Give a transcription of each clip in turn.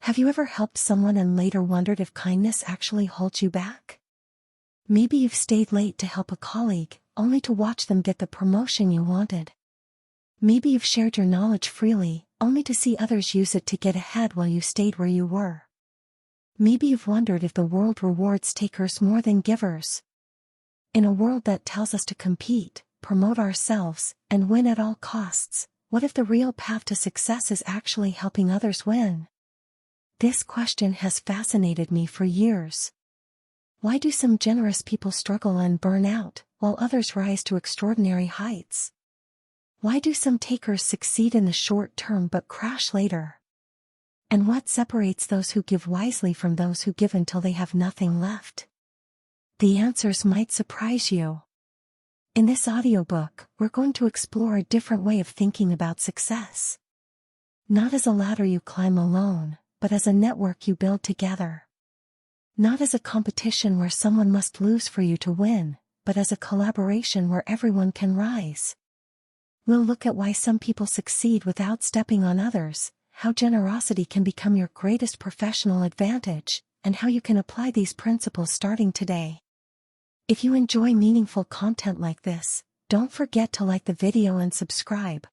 Have you ever helped someone and later wondered if kindness actually holds you back? Maybe you've stayed late to help a colleague, only to watch them get the promotion you wanted. Maybe you've shared your knowledge freely, only to see others use it to get ahead while you stayed where you were. Maybe you've wondered if the world rewards takers more than givers. In a world that tells us to compete, promote ourselves, and win at all costs, what if the real path to success is actually helping others win? This question has fascinated me for years. Why do some generous people struggle and burn out, while others rise to extraordinary heights? Why do some takers succeed in the short term but crash later? And what separates those who give wisely from those who give until they have nothing left? The answers might surprise you. In this audiobook, we're going to explore a different way of thinking about success. Not as a ladder you climb alone, but as a network you build together. Not as a competition where someone must lose for you to win, but as a collaboration where everyone can rise. We'll look at why some people succeed without stepping on others, how generosity can become your greatest professional advantage, and how you can apply these principles starting today. If you enjoy meaningful content like this, don't forget to like the video and subscribe.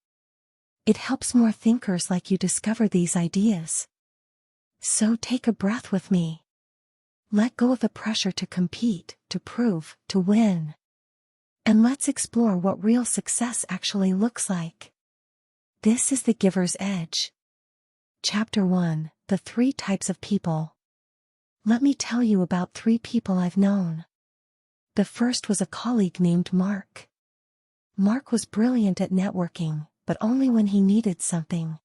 It helps more thinkers like you discover these ideas. So take a breath with me. Let go of the pressure to compete, to prove, to win. And let's explore what real success actually looks like. This is The Giver's Edge. Chapter 1: The 3 Types of People. Let me tell you about 3 people I've known. The first was a colleague named Mark. Mark was brilliant at networking, but only when he needed something.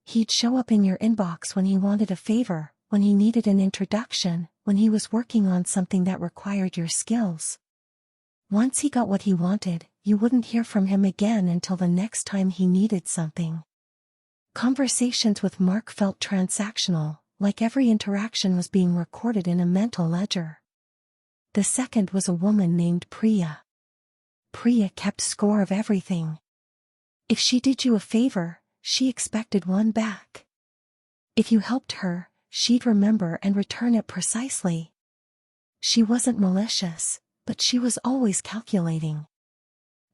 He'd show up in your inbox when he wanted a favor, when he needed an introduction, when he was working on something that required your skills. Once he got what he wanted, you wouldn't hear from him again until the next time he needed something. Conversations with Mark felt transactional, like every interaction was being recorded in a mental ledger. The second was a woman named Priya. Priya kept score of everything. If she did you a favor, she expected one back. If you helped her, she'd remember and return it precisely. She wasn't malicious, but she was always calculating.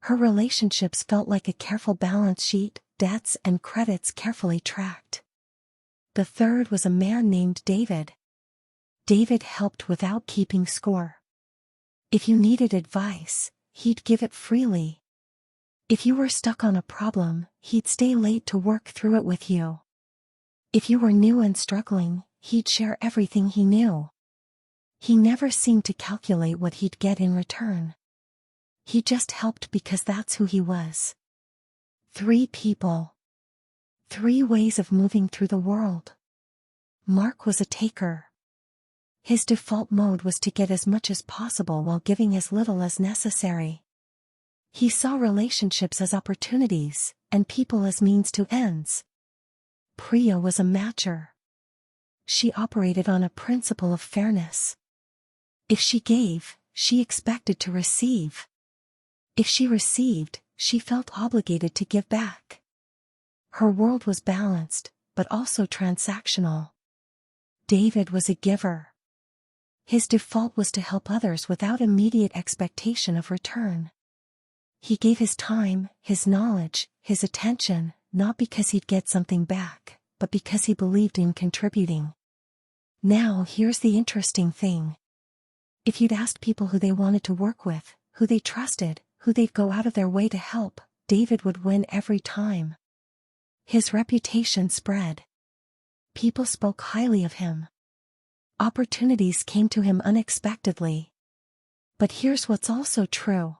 Her relationships felt like a careful balance sheet, debts and credits carefully tracked. The third was a man named David. David helped without keeping score. If you needed advice, he'd give it freely. If you were stuck on a problem, he'd stay late to work through it with you. If you were new and struggling, he'd share everything he knew. He never seemed to calculate what he'd get in return. He just helped because that's who he was. 3 people. 3 ways of moving through the world. Mark was a taker. His default mode was to get as much as possible while giving as little as necessary. He saw relationships as opportunities, and people as means to ends. Priya was a matcher. She operated on a principle of fairness. If she gave, she expected to receive. If she received, she felt obligated to give back. Her world was balanced, but also transactional. David was a giver. His default was to help others without immediate expectation of return. He gave his time, his knowledge, his attention, not because he'd get something back, but because he believed in contributing. Now here's the interesting thing. If you'd asked people who they wanted to work with, who they trusted, who they'd go out of their way to help, David would win every time. His reputation spread. People spoke highly of him. Opportunities came to him unexpectedly. But here's what's also true.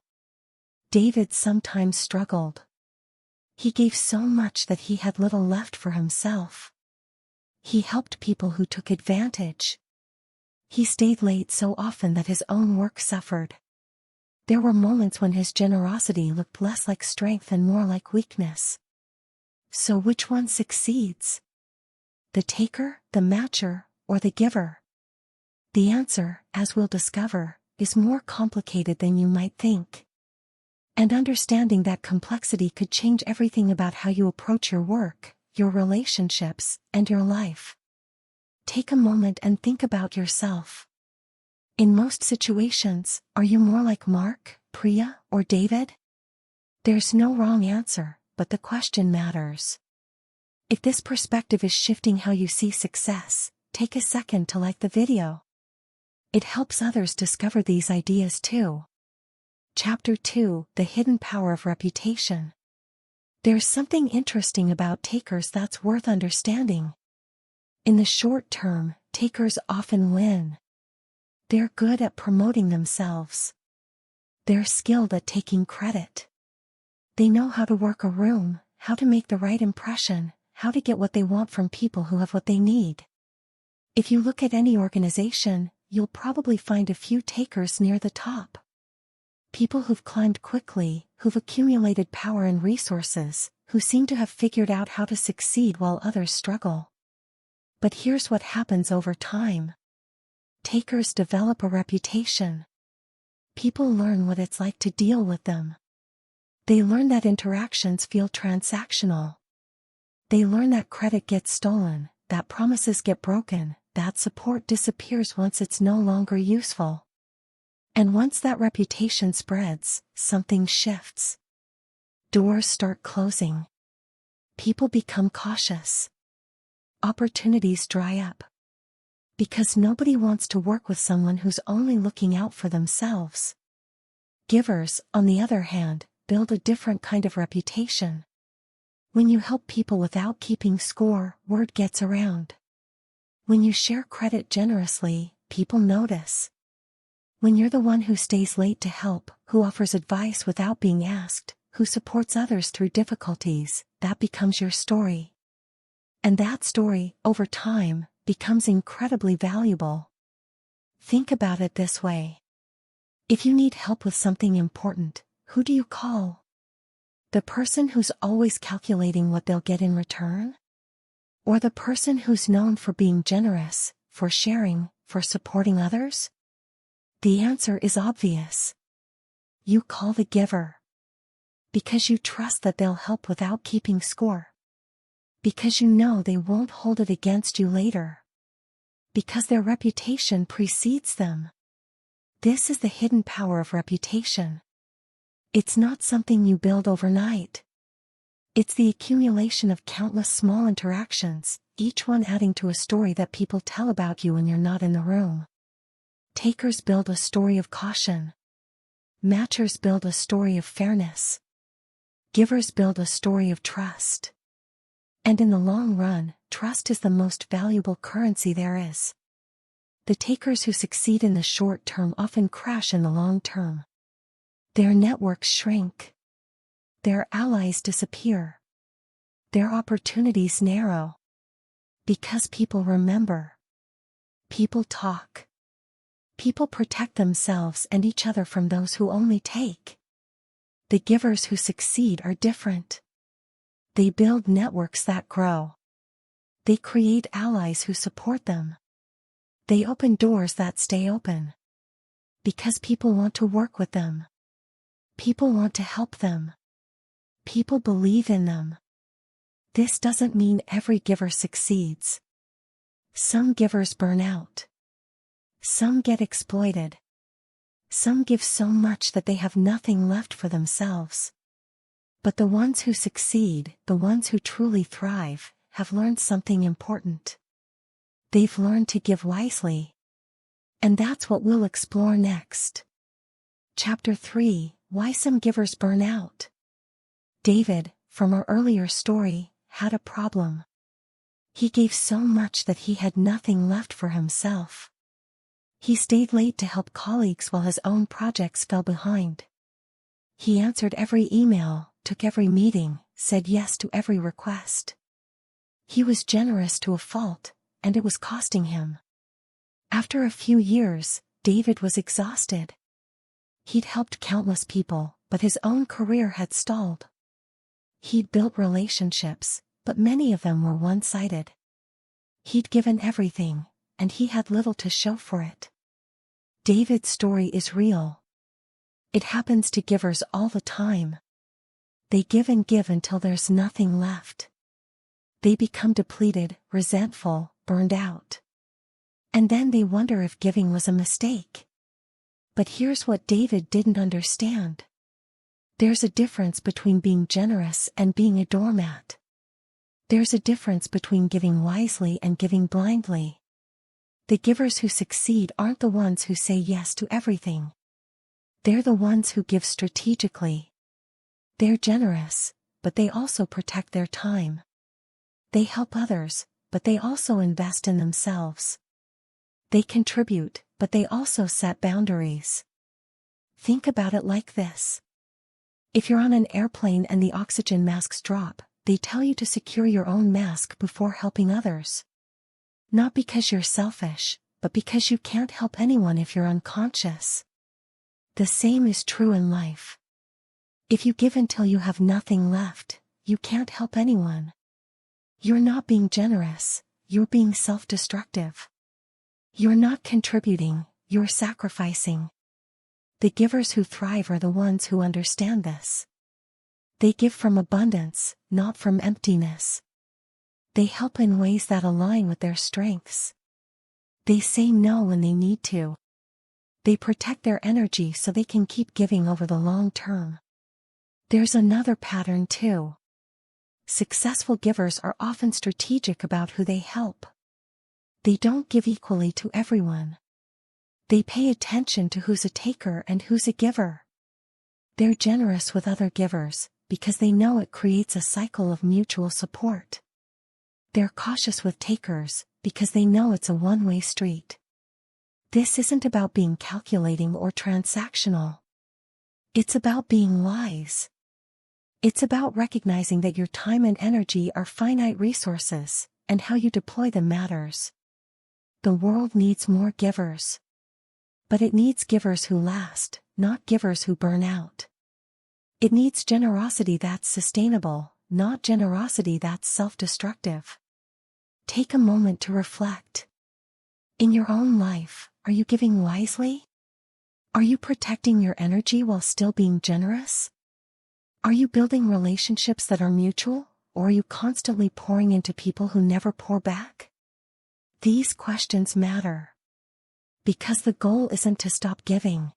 David sometimes struggled. He gave so much that he had little left for himself. He helped people who took advantage. He stayed late so often that his own work suffered. There were moments when his generosity looked less like strength and more like weakness. So which one succeeds? The taker, the matcher, or the giver? The answer, as we'll discover, is more complicated than you might think. And understanding that complexity could change everything about how you approach your work, your relationships, and your life. Take a moment and think about yourself. In most situations, are you more like Mark, Priya, or David? There's no wrong answer, but the question matters. If this perspective is shifting how you see success, take a second to like the video. It helps others discover these ideas too. Chapter 2: The Hidden Power of Reputation. There's something interesting about takers that's worth understanding. In the short term, takers often win. They're good at promoting themselves. They're skilled at taking credit. They know how to work a room, how to make the right impression, how to get what they want from people who have what they need. If you look at any organization, you'll probably find a few takers near the top. People who've climbed quickly, who've accumulated power and resources, who seem to have figured out how to succeed while others struggle. But here's what happens over time. Takers develop a reputation. People learn what it's like to deal with them. They learn that interactions feel transactional. They learn that credit gets stolen, that promises get broken, that support disappears once it's no longer useful. And once that reputation spreads, something shifts. Doors start closing. People become cautious. Opportunities dry up. Because nobody wants to work with someone who's only looking out for themselves. Givers, on the other hand, build a different kind of reputation. When you help people without keeping score, word gets around. When you share credit generously, people notice. When you're the one who stays late to help, who offers advice without being asked, who supports others through difficulties, that becomes your story. And that story, over time, becomes incredibly valuable. Think about it this way. If you need help with something important, who do you call? The person who's always calculating what they'll get in return? Or the person who's known for being generous, for sharing, for supporting others? The answer is obvious. You call the giver. Because you trust that they'll help without keeping score. Because you know they won't hold it against you later. Because their reputation precedes them. This is the hidden power of reputation. It's not something you build overnight. It's the accumulation of countless small interactions, each one adding to a story that people tell about you when you're not in the room. Takers build a story of caution. Matchers build a story of fairness. Givers build a story of trust. And in the long run, trust is the most valuable currency there is. The takers who succeed in the short term often crash in the long term. Their networks shrink. Their allies disappear. Their opportunities narrow. Because people remember. People talk. People protect themselves and each other from those who only take. The givers who succeed are different. They build networks that grow. They create allies who support them. They open doors that stay open. Because people want to work with them. People want to help them. People believe in them. This doesn't mean every giver succeeds. Some givers burn out. Some get exploited. Some give so much that they have nothing left for themselves. But the ones who succeed, the ones who truly thrive, have learned something important. They've learned to give wisely. And that's what we'll explore next. Chapter 3: Why Some Givers Burn Out. David, from our earlier story, had a problem. He gave so much that he had nothing left for himself. He stayed late to help colleagues while his own projects fell behind. He answered every email, took every meeting, said yes to every request. He was generous to a fault, and it was costing him. After a few years, David was exhausted. He'd helped countless people, but his own career had stalled. He'd built relationships, but many of them were one-sided. He'd given everything, and he had little to show for it. David's story is real. It happens to givers all the time. They give and give until there's nothing left. They become depleted, resentful, burned out. And then they wonder if giving was a mistake. But here's what David didn't understand. There's a difference between being generous and being a doormat. There's a difference between giving wisely and giving blindly. The givers who succeed aren't the ones who say yes to everything. They're the ones who give strategically. They're generous, but they also protect their time. They help others, but they also invest in themselves. They contribute, but they also set boundaries. Think about it like this. If you're on an airplane and the oxygen masks drop, they tell you to secure your own mask before helping others. Not because you're selfish, but because you can't help anyone if you're unconscious. The same is true in life. If you give until you have nothing left, you can't help anyone. You're not being generous, you're being self-destructive. You're not contributing, you're sacrificing. The givers who thrive are the ones who understand this. They give from abundance, not from emptiness. They help in ways that align with their strengths. They say no when they need to. They protect their energy so they can keep giving over the long term. There's another pattern too. Successful givers are often strategic about who they help. They don't give equally to everyone. They pay attention to who's a taker and who's a giver. They're generous with other givers, because they know it creates a cycle of mutual support. They're cautious with takers, because they know it's a one-way street. This isn't about being calculating or transactional. It's about being wise. It's about recognizing that your time and energy are finite resources, and how you deploy them matters. The world needs more givers. But it needs givers who last, not givers who burn out. It needs generosity that's sustainable, not generosity that's self-destructive. Take a moment to reflect. In your own life, are you giving wisely? Are you protecting your energy while still being generous? Are you building relationships that are mutual, or are you constantly pouring into people who never pour back? These questions matter. Because the goal isn't to stop giving.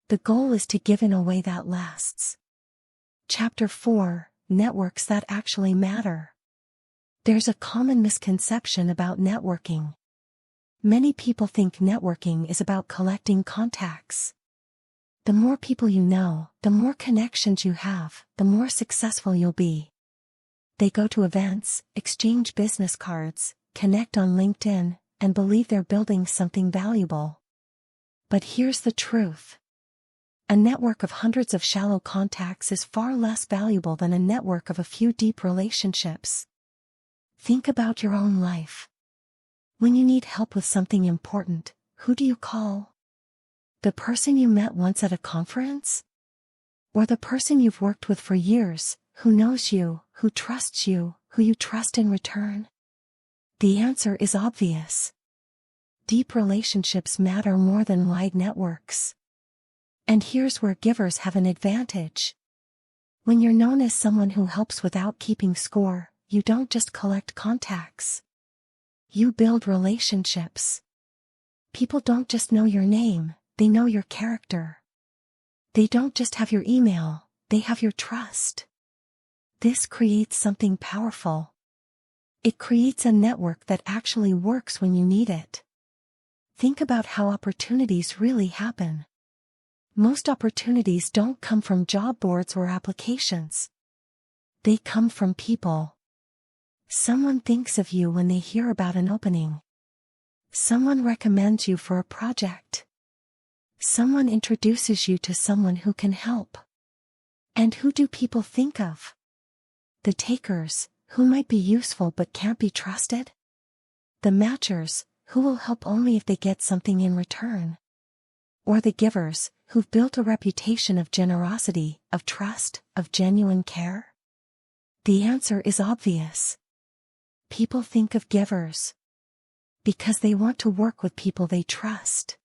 The goal is to give in a way that lasts. Chapter 4, Networks That Actually Matter. There's a common misconception about networking. Many people think networking is about collecting contacts. The more people you know, the more connections you have, the more successful you'll be. They go to events, exchange business cards, connect on LinkedIn, and believe they're building something valuable. But here's the truth. A network of hundreds of shallow contacts is far less valuable than a network of a few deep relationships. Think about your own life. When you need help with something important, who do you call? The person you met once at a conference? Or the person you've worked with for years, who knows you, who trusts you, who you trust in return? The answer is obvious. Deep relationships matter more than wide networks. And here's where givers have an advantage. When you're known as someone who helps without keeping score, you don't just collect contacts. You build relationships. People don't just know your name, they know your character. They don't just have your email, they have your trust. This creates something powerful. It creates a network that actually works when you need it. Think about how opportunities really happen. Most opportunities don't come from job boards or applications. They come from people. Someone thinks of you when they hear about an opening. Someone recommends you for a project. Someone introduces you to someone who can help. And who do people think of? The takers, who might be useful but can't be trusted? The matchers, who will help only if they get something in return? Or the givers, who've built a reputation of generosity, of trust, of genuine care? The answer is obvious. People think of givers because they want to work with people they trust.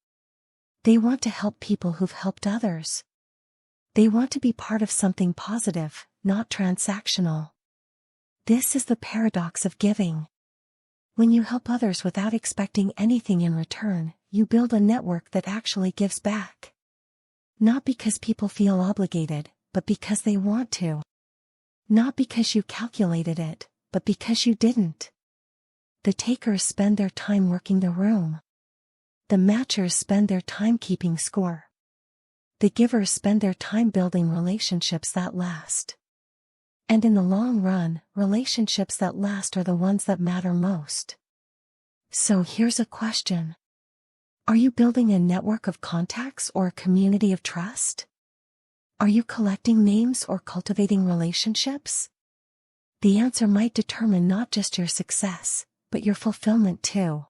They want to help people who've helped others. They want to be part of something positive, not transactional. This is the paradox of giving. When you help others without expecting anything in return, you build a network that actually gives back. Not because people feel obligated, but because they want to. Not because you calculated it, but because you didn't. The takers spend their time working the room. The matchers spend their time keeping score. The givers spend their time building relationships that last. And in the long run, relationships that last are the ones that matter most. So here's a question. Are you building a network of contacts or a community of trust? Are you collecting names or cultivating relationships? The answer might determine not just your success, but your fulfillment too.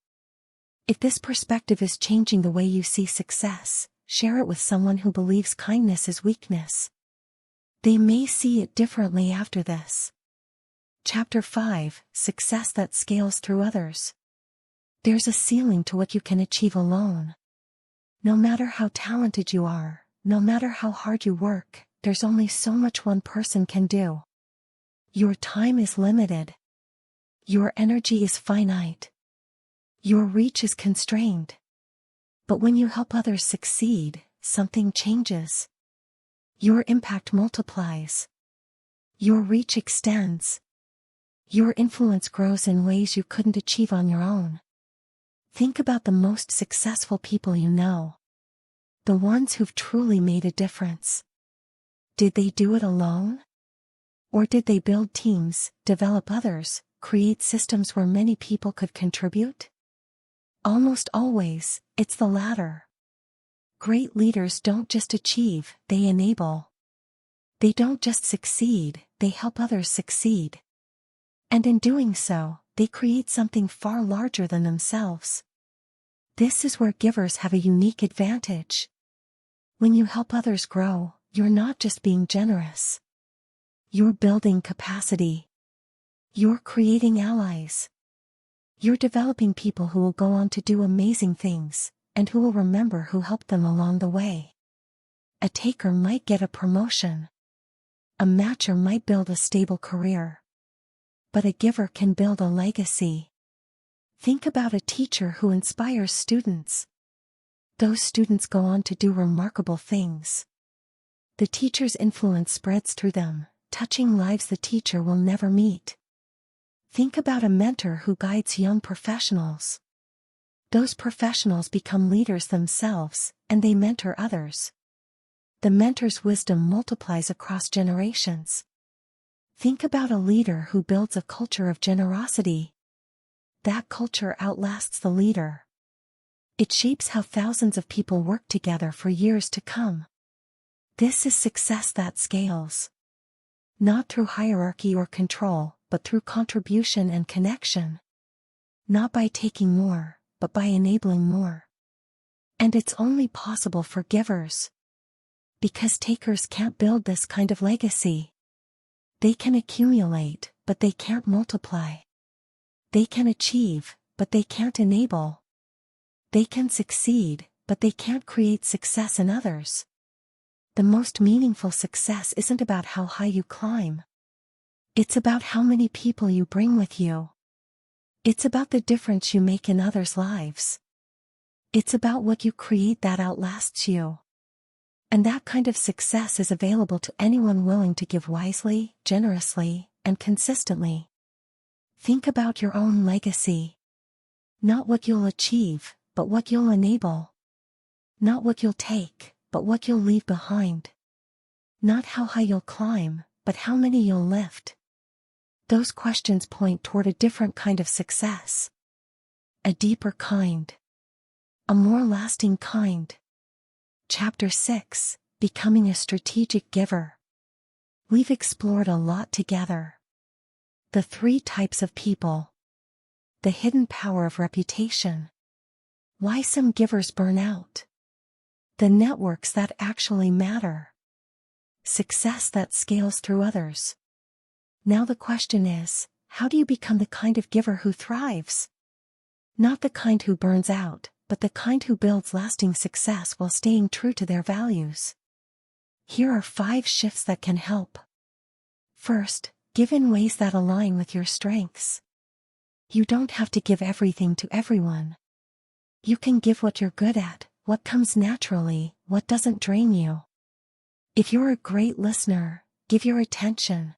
If this perspective is changing the way you see success, share it with someone who believes kindness is weakness. They may see it differently after this. Chapter 5: Success that Scales Through Others. There's a ceiling to what you can achieve alone. No matter how talented you are, no matter how hard you work, there's only so much one person can do. Your time is limited. Your energy is finite. Your reach is constrained. But when you help others succeed, something changes. Your impact multiplies. Your reach extends. Your influence grows in ways you couldn't achieve on your own. Think about the most successful people you know. The ones who've truly made a difference. Did they do it alone? Or did they build teams, develop others, create systems where many people could contribute? Almost always, it's the latter. Great leaders don't just achieve, they enable. They don't just succeed, they help others succeed. And in doing so, they create something far larger than themselves. This is where givers have a unique advantage. When you help others grow, you're not just being generous. You're building capacity. You're creating allies. You're developing people who will go on to do amazing things, and who will remember who helped them along the way. A taker might get a promotion. A matcher might build a stable career. But a giver can build a legacy. Think about a teacher who inspires students. Those students go on to do remarkable things. The teacher's influence spreads through them, touching lives the teacher will never meet. Think about a mentor who guides young professionals. Those professionals become leaders themselves, and they mentor others. The mentor's wisdom multiplies across generations. Think about a leader who builds a culture of generosity. That culture outlasts the leader. It shapes how thousands of people work together for years to come. This is success that scales. Not through hierarchy or control, but through contribution and connection. Not by taking more, but by enabling more. And it's only possible for givers. Because takers can't build this kind of legacy. They can accumulate, but they can't multiply. They can achieve, but they can't enable. They can succeed, but they can't create success in others. The most meaningful success isn't about how high you climb. It's about how many people you bring with you. It's about the difference you make in others' lives. It's about what you create that outlasts you. And that kind of success is available to anyone willing to give wisely, generously, and consistently. Think about your own legacy. Not what you'll achieve, but what you'll enable. Not what you'll take, but what you'll leave behind. Not how high you'll climb, but how many you'll lift. Those questions point toward a different kind of success. A deeper kind. A more lasting kind. Chapter 6: Becoming a Strategic Giver. We've explored a lot together. The 3 types of people. The hidden power of reputation. Why some givers burn out. The networks that actually matter. Success that scales through others. Now the question is, how do you become the kind of giver who thrives? Not the kind who burns out, but the kind who builds lasting success while staying true to their values. Here are 5 shifts that can help. First, give in ways that align with your strengths. You don't have to give everything to everyone. You can give what you're good at, what comes naturally, what doesn't drain you. If you're a great listener, give your attention.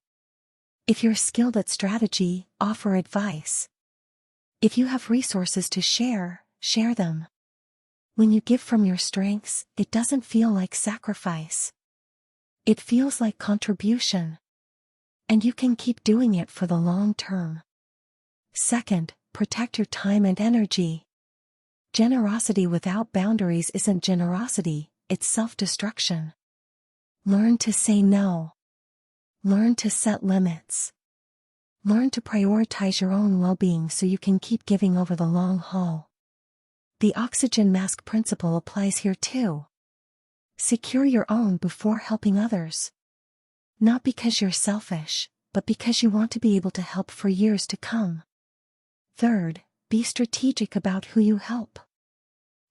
If you're skilled at strategy, offer advice. If you have resources to share, share them. When you give from your strengths, it doesn't feel like sacrifice. It feels like contribution. And you can keep doing it for the long term. Second, protect your time and energy. Generosity without boundaries isn't generosity, it's self-destruction. Learn to say no. Learn to set limits. Learn to prioritize your own well-being so you can keep giving over the long haul. The oxygen mask principle applies here too. Secure your own before helping others. Not because you're selfish, but because you want to be able to help for years to come. Third, be strategic about who you help.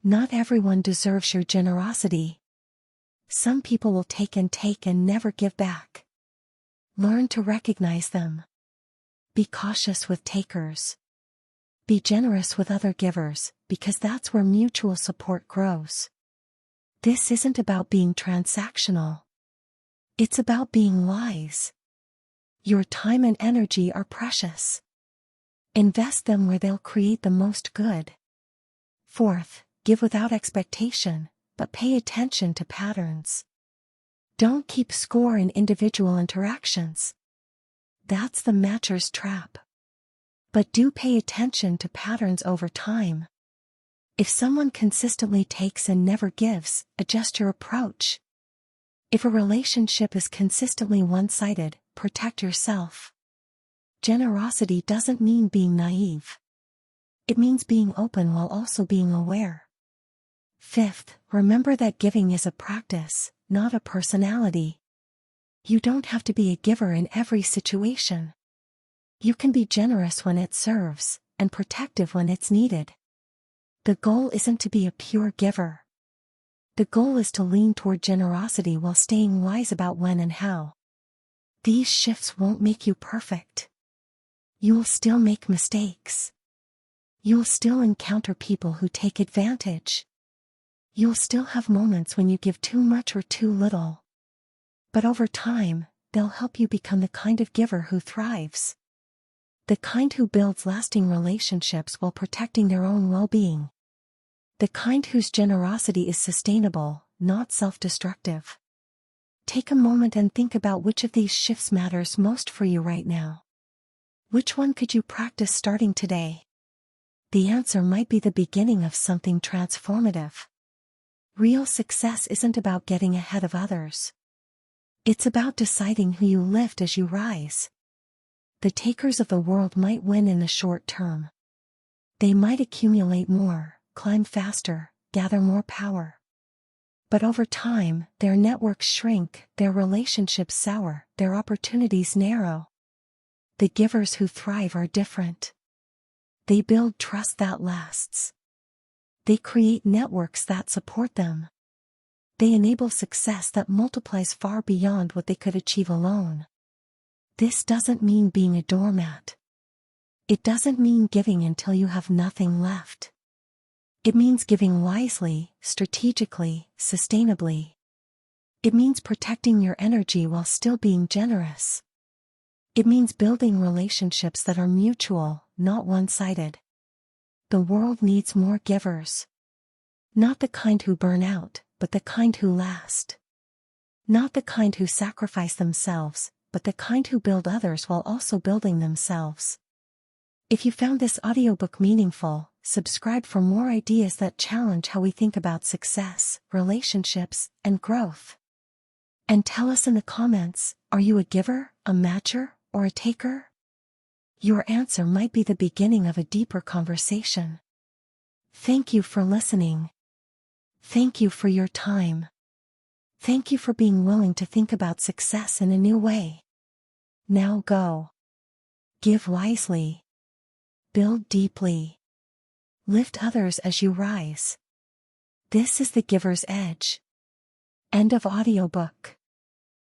Not everyone deserves your generosity. Some people will take and never give back. Learn to recognize them. Be cautious with takers. Be generous with other givers, because that's where mutual support grows. This isn't about being transactional. It's about being wise. Your time and energy are precious. Invest them where they'll create the most good. Fourth, give without expectation, but pay attention to patterns. Don't keep score in individual interactions. That's the matcher's trap. But do pay attention to patterns over time. If someone consistently takes and never gives, adjust your approach. If a relationship is consistently one-sided, protect yourself. Generosity doesn't mean being naive. It means being open while also being aware. Fifth, remember that giving is a practice, not a personality. You don't have to be a giver in every situation. You can be generous when it serves, and protective when it's needed. The goal isn't to be a pure giver. The goal is to lean toward generosity while staying wise about when and how. These shifts won't make you perfect. You'll still make mistakes. You'll still encounter people who take advantage. You'll still have moments when you give too much or too little. But over time, they'll help you become the kind of giver who thrives. The kind who builds lasting relationships while protecting their own well-being. The kind whose generosity is sustainable, not self-destructive. Take a moment and think about which of these shifts matters most for you right now. Which one could you practice starting today? The answer might be the beginning of something transformative. Real success isn't about getting ahead of others. It's about deciding who you lift as you rise. The takers of the world might win in the short term. They might accumulate more, climb faster, gather more power. But over time, their networks shrink, their relationships sour, their opportunities narrow. The givers who thrive are different. They build trust that lasts. They create networks that support them. They enable success that multiplies far beyond what they could achieve alone. This doesn't mean being a doormat. It doesn't mean giving until you have nothing left. It means giving wisely, strategically, sustainably. It means protecting your energy while still being generous. It means building relationships that are mutual, not one-sided. The world needs more givers. Not the kind who burn out, but the kind who last. Not the kind who sacrifice themselves, but the kind who build others while also building themselves. If you found this audiobook meaningful, subscribe for more ideas that challenge how we think about success, relationships, and growth. And tell us in the comments, are you a giver, a matcher, or a taker? Your answer might be the beginning of a deeper conversation. Thank you for listening. Thank you for your time. Thank you for being willing to think about success in a new way. Now go. Give wisely. Build deeply. Lift others as you rise. This is the Giver's Edge. End of audiobook.